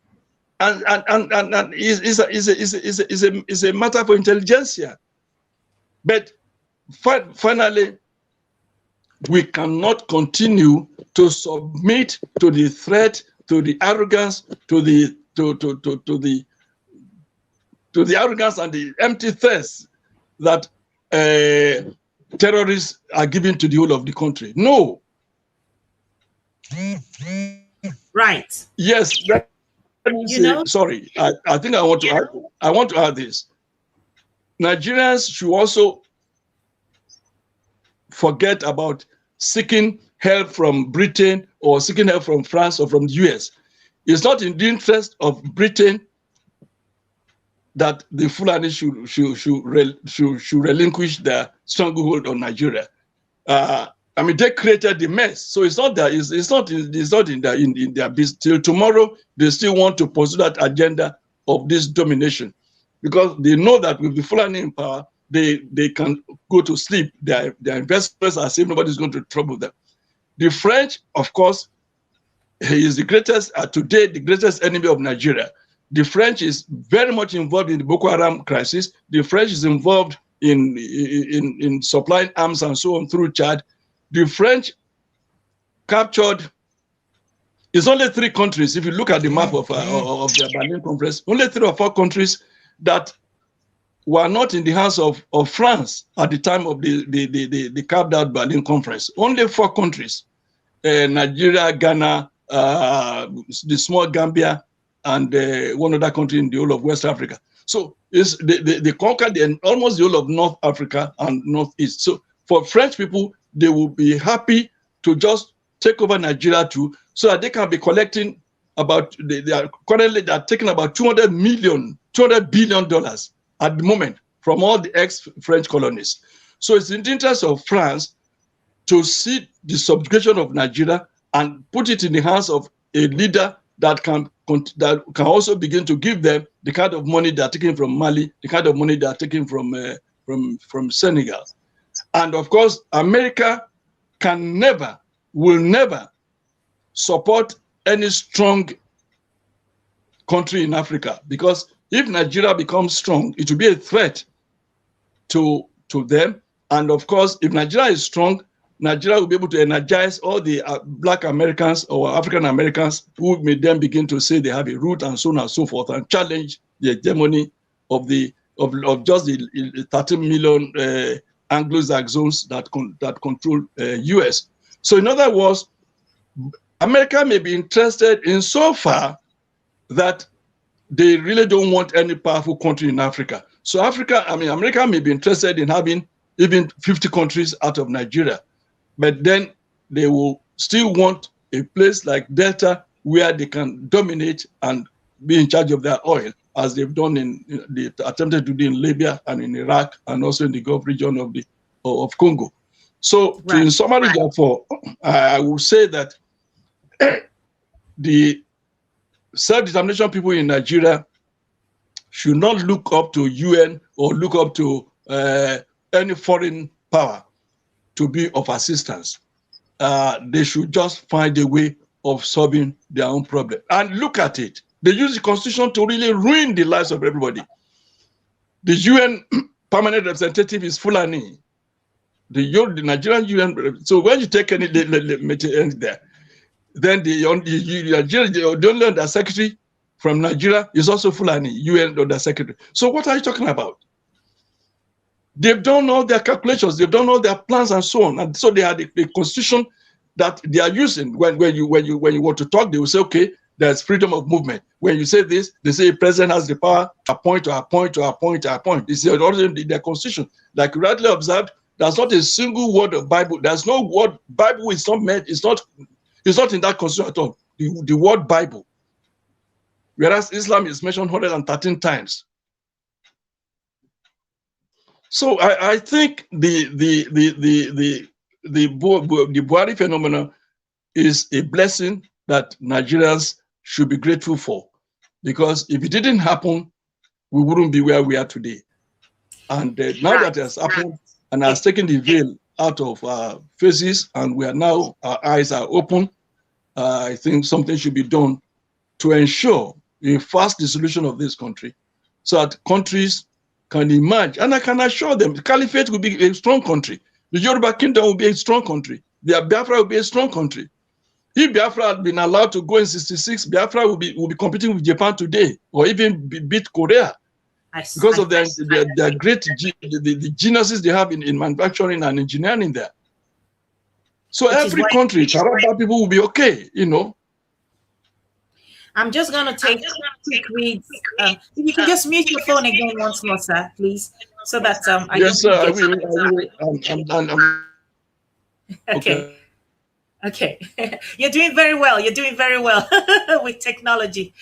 and is a matter for intelligentsia. But finally, we cannot continue to submit to the threat, to the arrogance, to the arrogance and the empty threats that terrorists are giving to the whole of the country. No. Right. Yes. Let me say, sorry. I think I want to add this. Nigerians should also forget about seeking help from Britain or seeking help from France or from the US. It's not in the interest of Britain that the Fulani should relinquish their stronghold on Nigeria. I mean, they created the mess, so it's not that it's not in their business. Till tomorrow, they still want to pursue that agenda of this domination, because they know that with the Fulani in power, they can go to sleep. Their investors are saying nobody's going to trouble them. The French, of course, he is the greatest, today, the greatest enemy of Nigeria. The French is very much involved in the Boko Haram crisis. The French is involved in supplying arms and so on through Chad. The French captured, it's only 3 countries, if you look at the map of the Berlin Conference, only 3 or 4 countries that were not in the hands of France at the time of the carved out Berlin Conference. Only 4 countries, Nigeria, Ghana, the small Gambia, and one other country in the whole of West Africa. So they conquered almost the whole of North Africa and Northeast. So for French people, they will be happy to just take over Nigeria too, so that they can be collecting about, they are taking about $200 billion at the moment from all the ex-French colonies. So it's in the interest of France to see the subjugation of Nigeria and put it in the hands of a leader that can also begin to give them the kind of money they are taking from Mali, the kind of money they are taking from Senegal. And of course, America will never support any strong country in Africa, because if Nigeria becomes strong, it will be a threat to them. And of course, if Nigeria is strong, Nigeria will be able to energize all the Black Americans or African Americans who may then begin to say they have a root and so on and so forth, and challenge the hegemony of just the 13 million Anglo-Saxons that control US. So in other words, America may be interested in so far that they really don't want any powerful country in Africa. So America may be interested in having even 50 countries out of Nigeria, but then they will still want a place like Delta where they can dominate and be in charge of their oil, as they've done they attempted to do in Libya and in Iraq and also in the Gulf region of Congo. So in summary, therefore, I will say that the self-determination people in Nigeria should not look up to UN or look up to any foreign power to be of assistance. They should just find a way of solving their own problem. And look at it. They use the constitution to really ruin the lives of everybody. The UN permanent representative is Fulani. The Nigerian UN, so when you take any there, then the only undersecretary from Nigeria is also Fulani, UN undersecretary. So what are you talking about? They've done all their calculations, they've done all their plans and so on. And so they had a constitution that they are using. When you want to talk, they will say, okay, there's freedom of movement. When you say this, they say the president has the power to appoint, to appoint, to appoint, to appoint. This is already in their constitution. Like you rightly observed, there's not a single word of Bible. There's no word. Bible is not meant. It's not in that constitution at all. The word Bible. Whereas Islam is mentioned 113 times. So I think the Buhari phenomenon is a blessing that Nigerians should be grateful for, because if it didn't happen, we wouldn't be where we are today. And now that it has happened and has taken the veil out of our faces, and we are now, our eyes are open, I think something should be done to ensure a fast dissolution of this country, so that countries can emerge. And I can assure them, the Caliphate will be a strong country. The Yoruba Kingdom will be a strong country. The Biafra will be a strong country. If Biafra had been allowed to go in 66, Biafra will be competing with Japan today, or even beat Korea, because of their great the geniuses they have in manufacturing and engineering there. So every country, Taraba people will be okay, you know. I'm just going to take quick reads. If you can just mute your phone again once more, sir, please, so that yes, sir, I will. Okay. Okay. You're doing very well. You're doing very well with technology.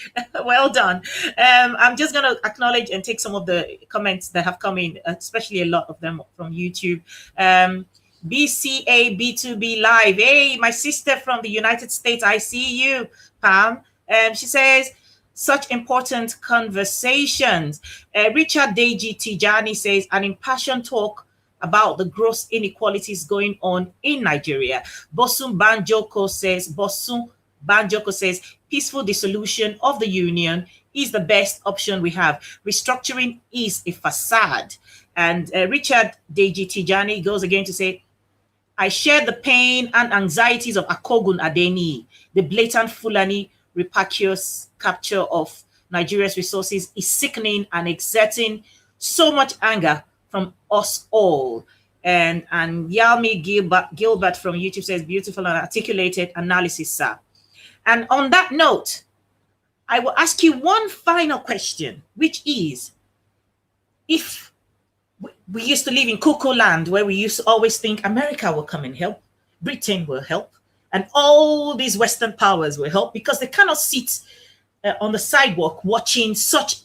Well done. I'm just going to acknowledge and take some of the comments that have come in, especially a lot of them from YouTube. BCA B2B Live. Hey, my sister from the United States. I see you, Pam. She says, such important conversations. Richard Deji Tijani says, an impassioned talk about the gross inequalities going on in Nigeria. Bosun Banjoko says, peaceful dissolution of the union is the best option we have. Restructuring is a facade. And Richard Deji Tijani goes again to say, I share the pain and anxieties of Akogun Adeniyi. The blatant Fulani rapacious capture of Nigeria's resources is sickening and exerting so much anger from us all. And Yalmi Gilbert from YouTube says, beautiful and articulated analysis, sir. And on that note, I will ask you one final question, which is, if we used to live in Cocoa Land, where we used to always think America will come and help, Britain will help, and all these Western powers will help, because they cannot sit on the sidewalk watching such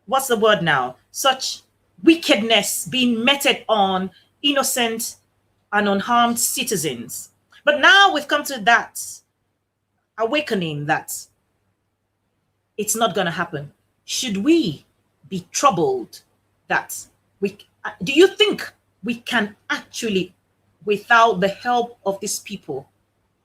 what's the word now? Such wickedness being meted on innocent and unharmed citizens. But now we've come to that awakening that it's not going to happen. Should we be troubled that do you think we can actually, without the help of these people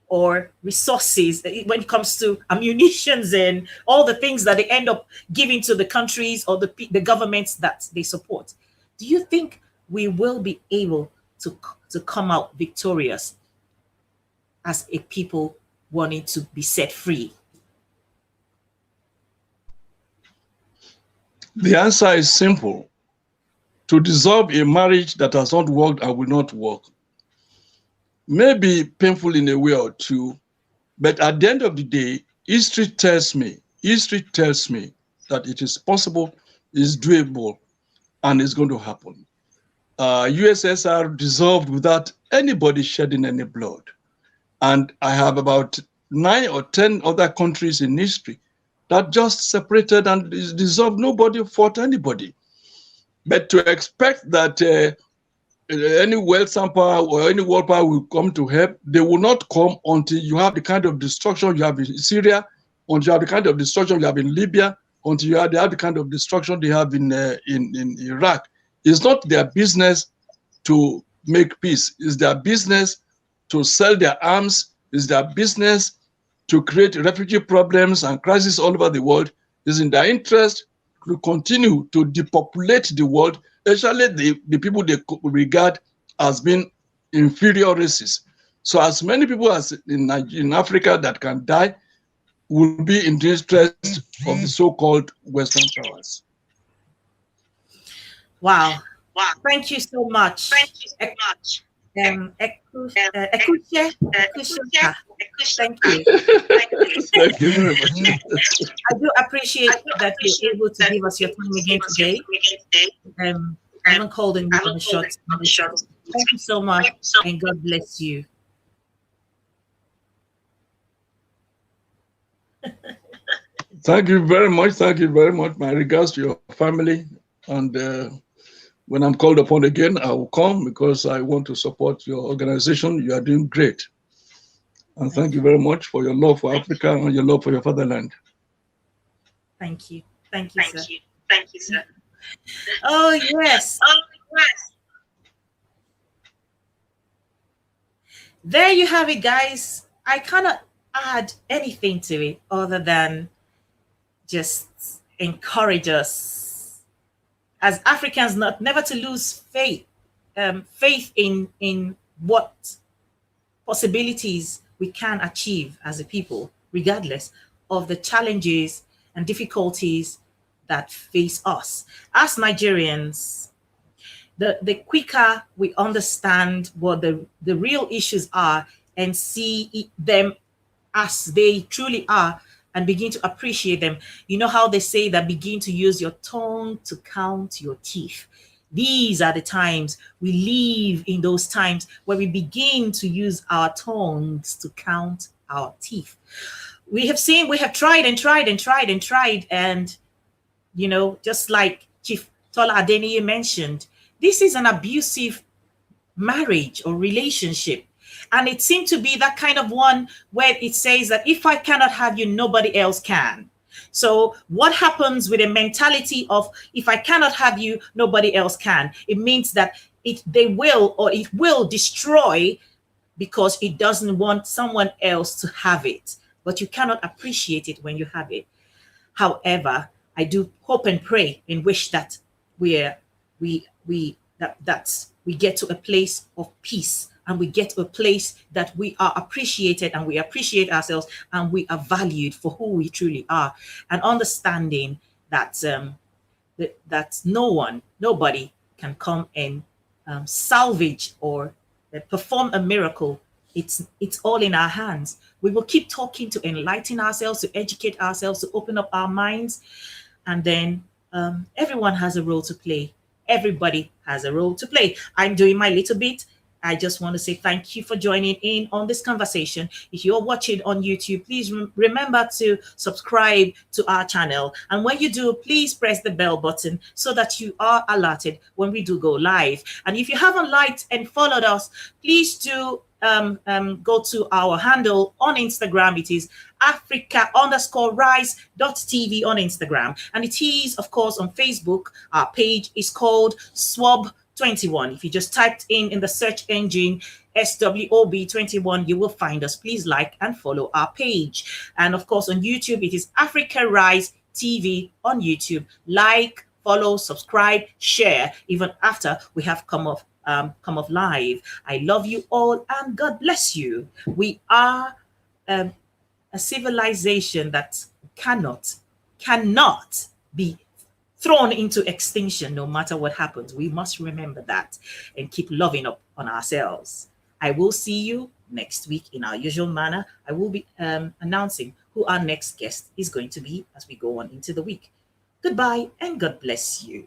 or resources, when it comes to ammunitions and all the things that they end up giving to the countries or the governments that they support, do you think we will be able to come out victorious as a people wanting to be set free? The answer is simple. To dissolve a marriage that has not worked and will not work may be painful in a way or two, but at the end of the day, history tells me that it is possible, is doable, and it's going to happen. USSR dissolved without anybody shedding any blood. And I have about 9 or 10 other countries in history that just separated and dissolved. Nobody fought anybody. But to expect that any Western power or any world power will come to help, they will not come until you have the kind of destruction you have in Syria, until you have the kind of destruction you have in Libya, until they have the kind of destruction they have in Iraq. It's not their business to make peace. It's their business to sell their arms. It's their business to create refugee problems and crises all over the world. It's in their interest to continue to depopulate the world, especially the people they regard as being inferior races. So as many people as in Africa that can die will be in the interest of the so-called Western powers. Wow. Thank you so much. Thank you so much. Thank you. Thank you very much. I do appreciate that you're able to give us your time again today. I haven't called in on the shot. Thank you so much, and God bless you. Thank you very much. Thank you very much. My regards to your family. And when I'm called upon again, I will come because I want to support your organization. You are doing great. And thank you very much for your love for Africa and your love for your fatherland. Thank you. Thank you, sir. Thank you, sir. Oh, yes. There you have it, guys. I cannot add anything to it other than just encourage us as Africans never to lose faith in what possibilities we can achieve as a people, regardless of the challenges and difficulties that face us. As Nigerians, the quicker we understand what the real issues are and see them as they truly are and begin to appreciate them. You know how they say that begin to use your tongue to count your teeth. These are the times we live in, those times where we begin to use our tongues to count our teeth. We have tried and tried and tried and tried. And, you know, just like Chief Tola Adeniyi mentioned, this is an abusive marriage or relationship. And it seemed to be that kind of one where it says that if I cannot have you, nobody else can. So what happens with a mentality of, if I cannot have you, nobody else can? It means that it will destroy, because it doesn't want someone else to have it. But you cannot appreciate it when you have it. However, I do hope and pray and wish that we're we get to a place of peace, and we get to a place that we are appreciated, and we appreciate ourselves, and we are valued for who we truly are, and understanding that that nobody can come and salvage or perform a miracle. It's all in our hands. We will keep talking to enlighten ourselves, to educate ourselves, to open up our minds, and then everyone has a role to play. Everybody has a role to play. I'm doing my little bit. I just want to say thank you for joining in on this conversation. If you're watching on YouTube, please remember to subscribe to our channel. And when you do, please press the bell button so that you are alerted when we do go live. And if you haven't liked and followed us, please do go to our handle on Instagram. It is Africa_rise.tv on Instagram. And it is, of course, on Facebook. Our page is called SWOB21. If you just typed in the search engine SWOB21, you will find us. Please like and follow our page. And of course, on YouTube, it is Africa Rise TV on YouTube. Like, follow, subscribe, share, even after we have come off live. I love you all, and God bless you. We are a civilization that cannot be thrown into extinction no matter what happens. We must remember that and keep loving up on ourselves. I will see you next week in our usual manner. I will be announcing who our next guest is going to be as we go on into the week. Goodbye, and God bless you.